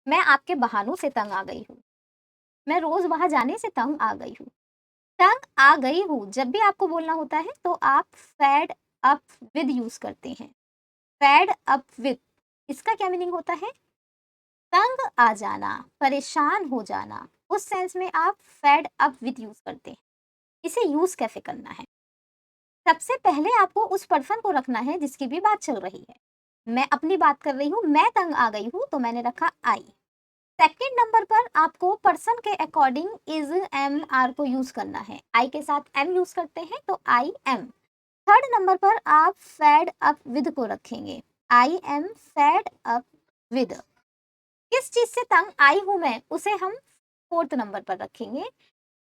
मैं आपके बहानों से तंग आ गई हूँ। मैं रोज वहां जाने से तंग आ गई हूँ। तंग आ गई हूँ जब भी आपको बोलना होता है तो आप फेड अप विद यूज करते हैं। फेड अप विद, इसका क्या मीनिंग होता है? तंग आ जाना, परेशान हो जाना, उस सेंस में आप फेड अप विद यूज करते हैं। इसे यूज कैसे करना है? सबसे पहले आपको उस पर्सन को रखना है जिसकी भी बात चल रही है। मैं अपनी बात कर रही हूँ, मैं तंग आ गई हूँ, तो मैंने रखा आई। सेकेंड नंबर पर आपको पर्सन के अकॉर्डिंग इज एम आर को यूज करना है। आई के साथ एम यूज करते हैं तो आई एम। थर्ड नंबर पर आप फेड अप विद को रखेंगे। आई एम फेड अप विद। किस चीज से तंग आई हूं मैं, उसे हम फोर्थ नंबर पर रखेंगे।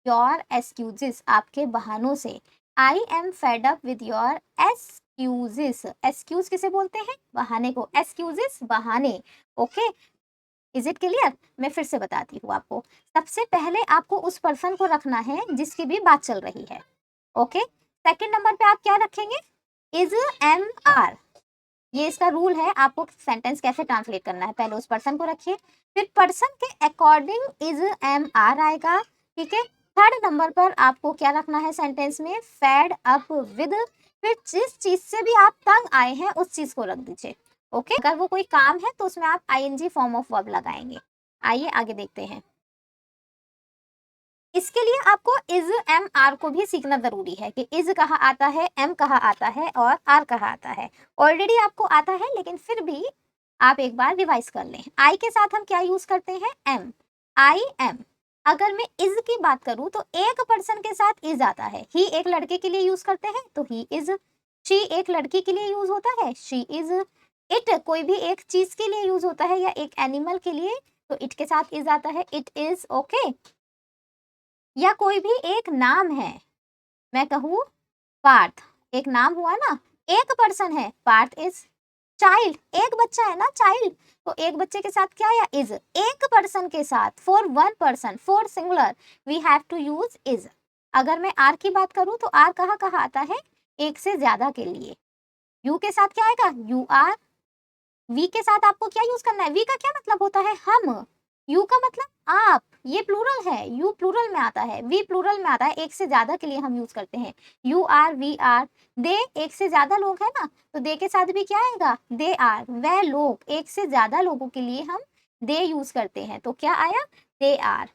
योर एक्सक्यूजेस, आपके बहानों से। आई am fed up with your excuses. Excuse किसे बोलते हैं? बहाने को। एक्सक्यूजेस बहाने। Okay, is it clear? मैं फिर से बताती हूँ आपको। सबसे पहले आपको उस पर्सन को रखना है जिसकी भी बात चल रही है। ओके, सेकंड नंबर पे आप क्या रखेंगे? Is am are. ये इसका रूल है, आपको सेंटेंस कैसे ट्रांसलेट करना है। पहले उस पर्सन को रखिए, फिर पर्सन के अकॉर्डिंग इज एम आर आएगा। ठीक है। थर्ड नंबर पर आपको क्या रखना है सेंटेंस में? Fade up with. फिर जिस चीज से भी आप तंग आए हैं उस चीज को रख दीजिए। ओके, अगर वो कोई काम है तो उसमें आप आईएनजी फॉर्म ऑफ वर्ब लगाएंगे। आइए आगे देखते हैं। इसके लिए आपको इज एम आर को भी सीखना जरूरी है कि इज कहाँ आता है, एम कहाँ आता है और आर कहाँ आता है। ऑलरेडी आपको आता है लेकिन फिर भी आप एक बार रिवाइज कर लें। आई के साथ हम क्या यूज करते हैं? एम। I am. अगर मैं इज की बात करूं तो एक पर्सन के साथ इज आता है। ही एक लड़के के लिए यूज करते हैं तो ही इज। शी एक लड़की के लिए यूज होता है, शी इज। इट कोई भी एक चीज के लिए यूज होता है या एक एनिमल के लिए, तो इट के साथ इज आता है, इट इज। ओके, या कोई भी एक नाम है, मैं कहूँ पार्थ, एक नाम हुआ ना, एक पर्सन है, पार्थ इज। चाइल्ड, एक बच्चा है ना, चाइल्ड, तो एक बच्चे के साथ क्या आया? इज। एक पर्सन के साथ, for one person, for singular, we have to use is. अगर मैं आर की बात करूं तो आर कहाँ कहाँ आता है? एक से ज्यादा के लिए। यू के साथ क्या आएगा? You are. वी के साथ आपको क्या यूज करना है? वी का क्या मतलब होता है? हम। यू का मतलब आप, ये प्लूरल है, यू प्लूरल में आता है, वी प्लूरल में आता है, एक से ज्यादा के लिए हम यूज करते हैं। You are, we are. They, एक से ज्यादा लोग है ना, तो दे के साथ भी क्या आएगा? They are. वह लोग, एक से ज्यादा लोगों के लिए हम दे यूज करते हैं, तो क्या आया? They are.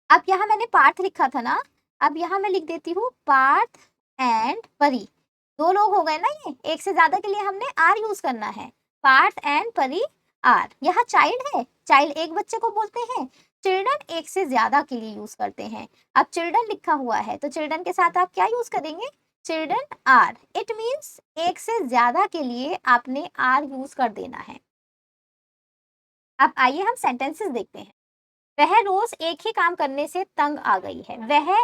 अब यहाँ मैंने पार्थ लिखा था ना, अब यहाँ मैं लिख देती हूँ पार्थ एंड परी। दो लोग हो गए ना, ये एक से ज्यादा के लिए हमने आर यूज करना है। पार्थ एंड परी आर। यहाँ चाइल्ड है, चाइल्ड एक बच्चे को बोलते हैं। चिल्ड्रन एक से ज्यादा के लिए यूज करते हैं। अब चिल्ड्रन लिखा हुआ है तो चिल्ड्रन के साथ आप क्या यूज करेंगे? Children are. इट मीन्स एक से ज्यादा के लिए आपने आर यूज कर देना है। अब आइए हम सेंटेंसेस देखते हैं। वह रोज एक ही काम करने से तंग आ गई है। वह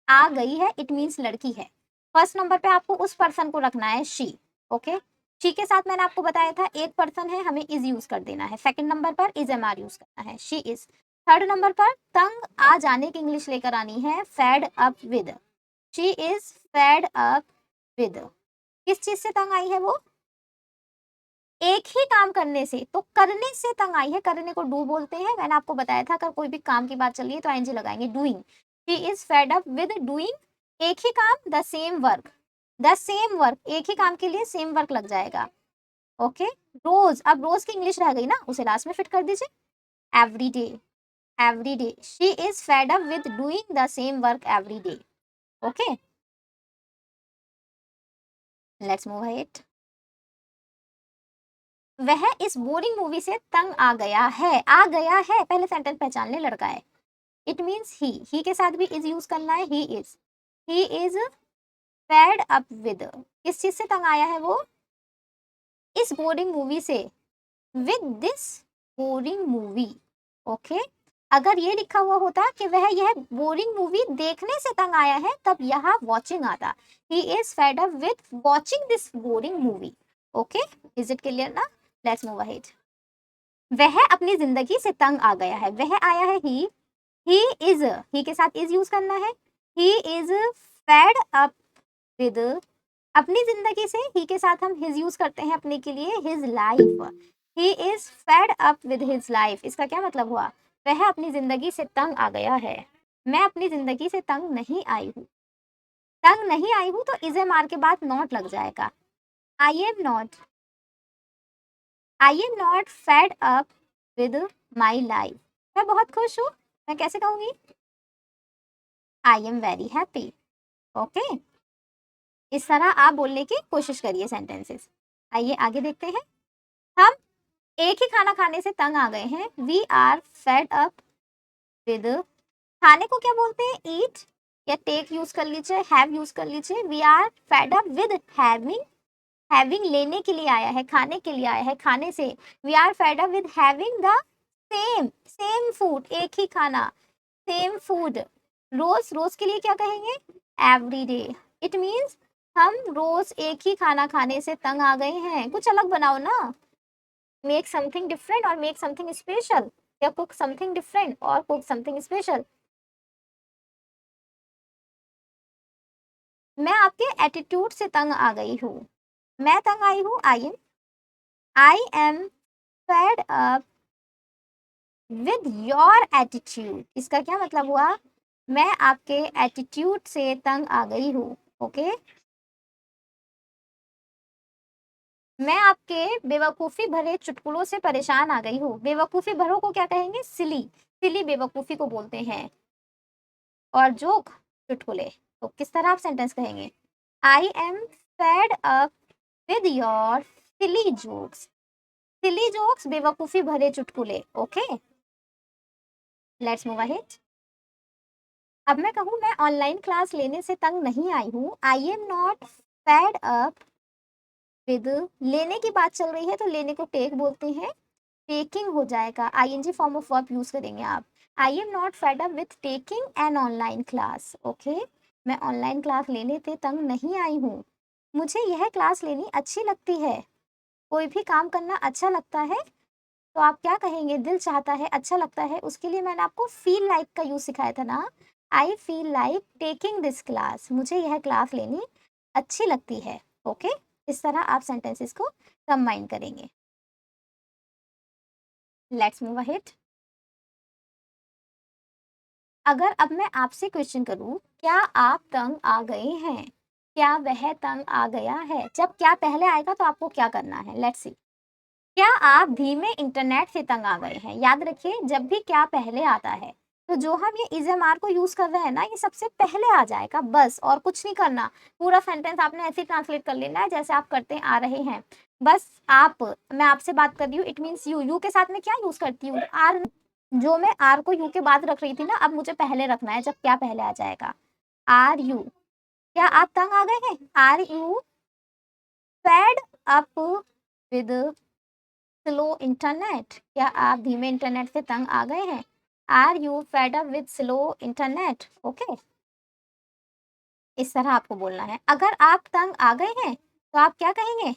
आ गई है, इट मीन्स लड़की है। फर्स्ट नंबर पे आपको उस पर्सन को रखना है, शी। ओके, शी के साथ मैंने आपको बताया था एक पर्सन है, हमें इज यूज कर देना है। सेकंड नंबर पर इज एम आर यूज करना है, शी इज। थर्ड नंबर पर तंग आ जाने की इंग्लिश लेकर आनी है, fade up with. She is fed up with. किस चीज से तंग आई है वो? एक ही काम करने से, तो करने से तंग आई है। करने को डू बोलते हैं, मैंने आपको बताया था अगर कोई भी काम की बात चल रही है तो आईएनजी लगाएंगे, doing. She is fed up with doing. एक ही काम, the same work. The same work, एक ही काम के लिए सेम वर्क लग जाएगा। ओके, रोज, अब रोज की इंग्लिश रह गई ना, उसे लास्ट में फिट कर दीजिए, every day. Every day, she is fed up with doing the same work every day. Okay, let's move ahead. वह इस बोरिंग मूवी से तंग आ गया है। आ गया है, पहले सेंटेंस पहचान ले, लड़का है, इट मीन्स ही के साथ भी इज यूज करना है, ही इज फेड अप विद। किस चीज से तंग आया है वो? इस बोरिंग मूवी से, with this boring movie. Okay, अगर ये लिखा हुआ होता कि वह यह बोरिंग मूवी देखने से तंग आया है, तब यहाँ वॉचिंग आता। He is fed up with watching this boring movie. Okay, is it clear ना? Let's move ahead. वह अपनी जिंदगी से तंग आ गया है, वह आया है ही इज, ही के साथ इज यूज करना है। ही इज फेड अप विद, अपनी जिंदगी से, ही के साथ हम हिज यूज करते हैं अपने के लिए, his life. He is fed up with his life, इसका क्या मतलब हुआ? वह अपनी जिंदगी से तंग आ गया है। मैं अपनी जिंदगी से तंग नहीं आई हूँ। तंग नहीं आई हूँ तो इज एम आर के बाद नॉट लग जाएगा। आई am not, I am not fed up with my life. मैं बहुत खुश हूँ, मैं कैसे कहूंगी? I am very happy. Okay, इस तरह आप बोलने की कोशिश करिए सेंटेंसेस। आइए आगे देखते हैं। हम एक ही खाना खाने से तंग आ गए हैं। We are fed up with, खाने को क्या बोलते हैं? ईट या टेक यूज कर लीजिए, हैव यूज कर लीजिए। We are fed up with having, having लेने के लिए आया है, खाने के लिए आया है, खाने से। We are fed up with having the same, same food, एक ही खाना, सेम फूड। रोज, रोज के लिए क्या कहेंगे? Every day. इट मीन्स हम रोज एक ही खाना खाने से तंग आ गए हैं। कुछ अलग बनाओ ना, मेक समथिंग डिफरेंट और मेक समथिंग स्पेशल, या कुक समथिंग डिफरेंट और कुक समथिंग स्पेशल। मैं आपके एटीट्यूड से तंग आ गई हूँ। मैं तंग आई हूँ, आई am fed up with your attitude. इसका क्या मतलब हुआ? मैं आपके एटीट्यूड से तंग आ गई हूँ। ओके, मैं आपके बेवकूफी भरे चुटकुलों से परेशान आ गई हूँ। बेवकूफी भरों को क्या कहेंगे? सिली, सिली बेवकूफी को बोलते हैं। और जोक, चुटकुले। तो किस तरह आप सेंटेंस कहेंगे? आई am fed up with your silly jokes. Silly jokes, बेवकूफी भरे चुटकुले। Okay, let's move ahead. अब मैं कहूँ मैं ऑनलाइन क्लास लेने से तंग नहीं आई हूँ। आई am not fed up with, लेने की बात चल रही है तो लेने को टेक बोलते हैं, टेकिंग हो जाएगा, ING form of verb use करेंगे आप। I am not fed up with taking an online class. Okay, मैं ऑनलाइन क्लास लेने से तंग नहीं आई हूँ, मुझे यह क्लास लेनी अच्छी लगती है। कोई भी काम करना अच्छा लगता है तो आप क्या कहेंगे? दिल चाहता है, अच्छा लगता है, उसके लिए मैंने आपको फील लाइक का यूज सिखाया था ना। I feel like taking this class, मुझे यह क्लास लेनी अच्छी लगती है। ओके, इस तरह आप सेंटेंसेस को कंबाइन करेंगे। Let's move ahead. अगर अब मैं आपसे क्वेश्चन करूं, क्या आप तंग आ गए हैं? क्या वह तंग आ गया है? जब क्या पहले आएगा तो आपको क्या करना है? Let's see. क्या आप धीमे इंटरनेट से तंग आ गए हैं? याद रखिए, जब भी क्या पहले आता है तो जो हम ये इज एम आर को यूज कर रहे हैं ना, ये सबसे पहले आ जाएगा बस, और कुछ नहीं करना। पूरा सेंटेंस आपने ऐसे ही ट्रांसलेट कर लेना है जैसे आप करते आ रहे हैं। बस आप, मैं आपसे बात कर रही हूँ, इट मीन्स यू, यू के साथ में क्या यूज करती हूँ? आर। जो मैं आर को यू के बाद रख रही थी ना, अब मुझे पहले रखना है जब क्या पहले आ जाएगा। आर यू, क्या आप तंग आ गए हैं? Are you fed up with slow internet? क्या आप धीमे इंटरनेट से तंग आ गए हैं? Are you fed up with slow internet? Okay, इस तरह आपको बोलना है। अगर आप तंग आ गए हैं तो आप क्या कहेंगे?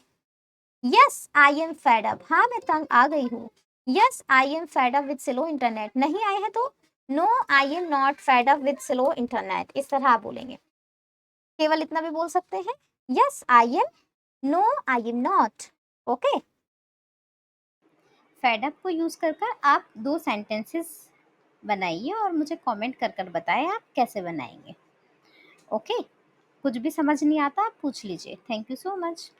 Yes I am fed up, हाँ मैं तंग आ गई हूँ। Yes I am fed up with slow internet. नहीं आए हैं तो no I am not fed up with slow internet. इस तरह आप बोलेंगे। केवल इतना भी बोल सकते हैं, yes I am, no I am not. Okay, fed up को यूज कर कर आप दो सेंटेंसेस बनाइए और मुझे कमेंट कर कर बताएं आप कैसे बनाएंगे। ओके, कुछ भी समझ नहीं आता आप पूछ लीजिए। Thank you so much.